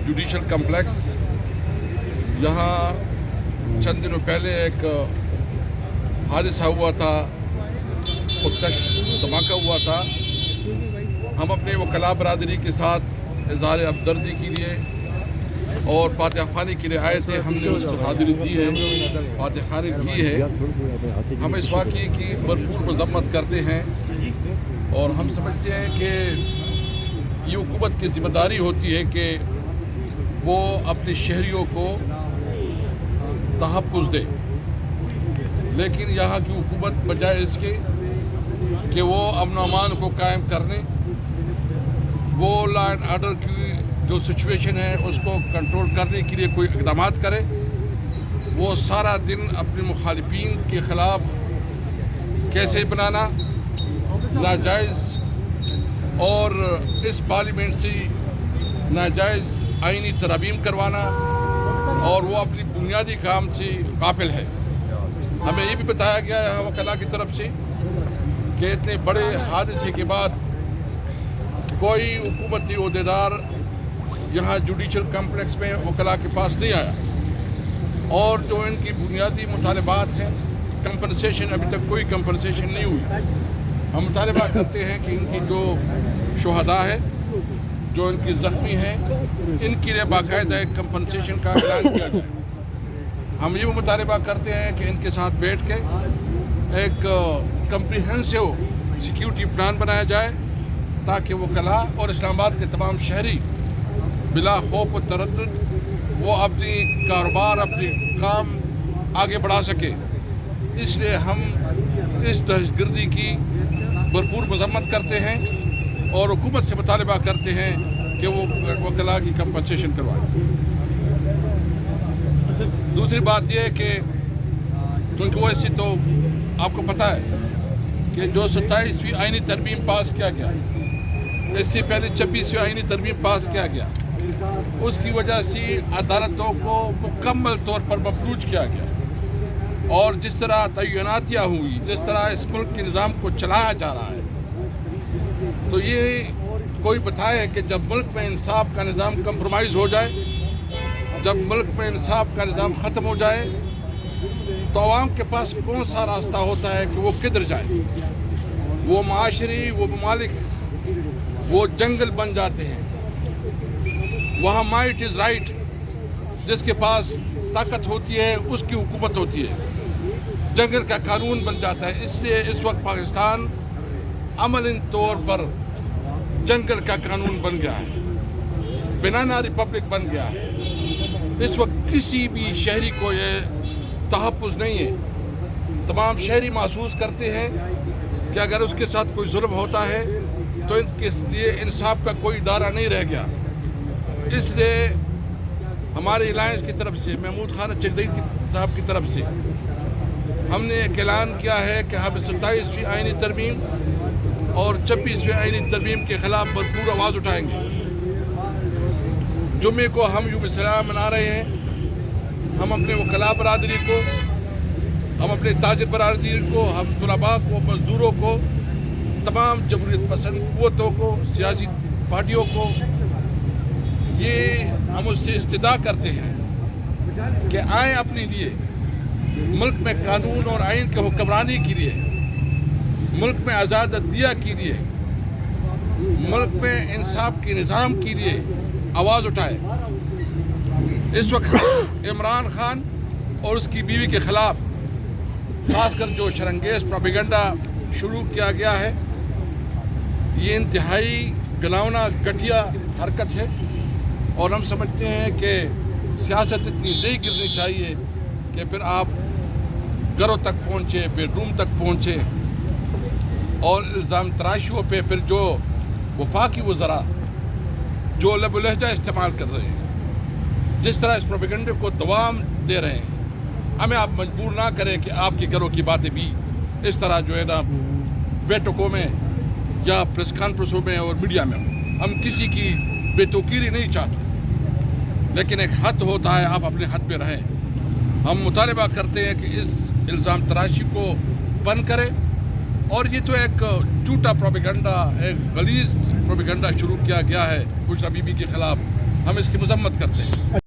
Judicial complex. यहाँ चंद दिनों पहले एक हादसा हुआ था, खुदकश धमाका हुआ था। हम अपने वकला बरादरी के साथ इज़हार हमदर्दी के लिए और फातिहा ख़्वानी के लिए आए थे। हमने उसको हाज़िरी दी है, फातिहा ख़्वानी की है। हम इस वाक़ये की भरपूर मज़म्मत करते हैं और हम समझते हैं कि ये हुकूमत की ज़िम्मेदारी होती है कि वो अपने शहरियों को तहफ़्फ़ुज़ दे, लेकिन यहाँ की हुकूमत बजाय इसके कि वो अमन अमान को कायम करने, वो लॉ एंड आर्डर की जो सिचुएशन है उसको कंट्रोल करने के लिए कोई इक़दाम करे, वो सारा दिन अपने मुखालिफिन के ख़िलाफ़ कैसे बनाना, नाजायज़ और इस पार्लियामेंट से नाजायज़ आइनी तरामीम करवाना, और वो अपनी बुनियादी काम से गाफिल है। हमें ये भी बताया गया है वकला की तरफ से कि इतने बड़े हादसे के बाद कोई हुकूमती अहदेदार यहाँ जुडिशल कम्प्लेक्स में वकला के पास नहीं आया, और जो इनकी बुनियादी मुतालबात हैं, कंपनसेशन, अभी तक कोई कंपनसेशन नहीं हुई। हम मुतालबा करते हैं कि इनकी जो शुहदा है, जो इनकी ज़ख्मी हैं, इनके लिए बाकायदा एक कंपनसेशन का ऐलान किया जाए। हम ये भी मुतालबा करते हैं कि इनके साथ बैठ के एक कम्प्रिहेंसिव सिक्योरिटी प्लान बनाया जाए ताकि वकला और इस्लामाबाद के तमाम शहरी बिला खौफ व तरद्दुद वो अपनी कारोबार, अपनी काम आगे बढ़ा सके। इसलिए हम इस दहशतगर्दी की भरपूर मज़म्मत करते हैं और हुकूमत से मुतालबा करते हैं कि वो वकला की कंपनसेशन करवाए। दूसरी बात यह है कि क्योंकि वैसे तो आपको पता है कि जो 27वीं आइनी तरमीम पास किया गया, इससे पहले 26वीं आइनी तरमीम पास किया गया, उसकी वजह से अदालतों को मुकम्मल तौर पर मफलूज किया गया, और जिस तरह तयनातियाँ हुई, जिस तरह इस मुल्क के निज़ाम को चलाया जा रहा है, तो ये कोई बताए कि जब मुल्क में इंसाफ का निज़ाम कंप्रोमाइज़ हो जाए, जब मुल्क में इंसाफ का निज़ाम ख़त्म हो जाए, तो आवाम के पास कौन सा रास्ता होता है कि वो किधर जाए। वो माशरी, वो ममालिक, वो जंगल बन जाते हैं। वहाँ माइट इज़ राइट, जिसके पास ताकत होती है उसकी हुकूमत होती है, जंगल का कानून बन जाता है। इसलिए इस वक्त पाकिस्तान अमलन तौर पर जंगल का कानून बन गया है, बनाना रिपब्लिक बन गया है। इस वक्त किसी भी शहरी को ये तहफ़्फ़ुज़ नहीं है। तमाम शहरी महसूस करते हैं कि अगर उसके साथ कोई जुल्म होता है तो इनके लिए इंसाफ का कोई इदारा नहीं रह गया। इसलिए हमारे अलायंस की तरफ से, महमूद खान चकज़ई साहब की तरफ से, हमने एक ऐलान किया है कि हम 27वीं आइनी तरमीम और 26वीं आइनी तरमीम के ख़िलाफ़ भरपूर आवाज़ उठाएंगे। जुम्मे को हम यूम सलाम मना रहे हैं। हम अपने वकला बरादरी को, हम अपने ताजिर बरादरी को, हम तुलबा को, मज़दूरों को, तमाम जमहूरियत पसंद क़ुव्वतों को, सियासी पार्टियों को, ये हम उससे इस्तदा करते हैं कि आए अपने लिए, मुल्क में कानून और आइन के हुक्मरानी के लिए, मुल्क में आज़ाद अदलिया के लिए, मुल्क में इंसाफ के निज़ाम के लिए आवाज़ उठाए। इस वक्त इमरान खान और उसकी बीवी के ख़िलाफ़ खासकर जो शरंगेज़ प्रोपेगेंडा शुरू किया गया है, ये इंतहाई गलावना घटिया हरकत है, और हम समझते हैं कि सियासत इतनी नहीं गिरनी चाहिए कि फिर आप घरों तक पहुँचे, बेडरूम तक पहुँचे, और इल्ज़ाम तराशियों पे फिर जो वफाकी वज़रा जो लब लहजा इस्तेमाल कर रहे हैं, जिस तरह इस प्रोपेगेंडे को दवाम दे रहे हैं, हमें आप मजबूर ना करें कि आपके घरों की बातें भी इस तरह जो है ना बैठकों में या प्रेस कॉन्फ्रेंसों में और मीडिया में हो। हम किसी की बेतौकीरी नहीं चाहते, लेकिन एक हद होता है, आप अपने हद में रहें। हम मुतालबा करते हैं कि इस इल्ज़ाम तराशी को बंद करें, और ये तो एक झूठा प्रोपेगेंडा, एक गलीज़ प्रोपेगेंडा शुरू किया गया है बुशरा बीबी के ख़िलाफ़। ہم اس کی مذمت کرتے ہیں.